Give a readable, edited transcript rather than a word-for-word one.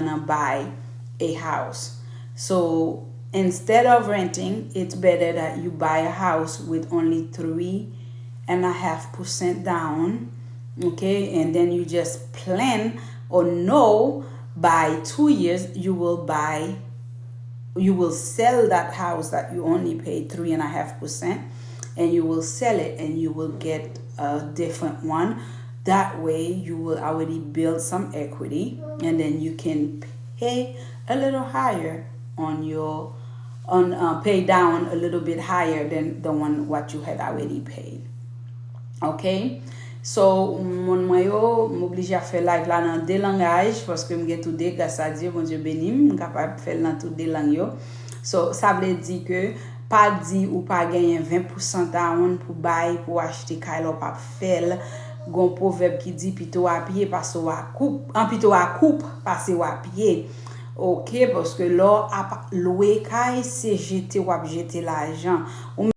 gonna buy a house. So instead of renting, it's better that you buy a house with only 3.5% down. Okay, and then you just plan or know by 2 years you will sell that house that you only paid 3.5%, and you will sell it and you will get a different one. That way you will already build some equity, and then you can pay a little higher on your pay down a little bit higher than the one what you had already paid. Ok, so mwen yo m'oblige à faire live là dans deux langages parce que m'gen tout deux, grâce à Dieu, bon Dieu béni, m'capable faire dans tout deux langues yo. So ça veut dire que pas dit ou pas gagner 20% down pour buy pour acheter Kylo pas faire. Gon proverbe qui dit plutôt à pied passer à coupe, en plutôt à coupe passer à pied. Ok, parce que là, louer Kay, c'est jeter ou jeter l'argent.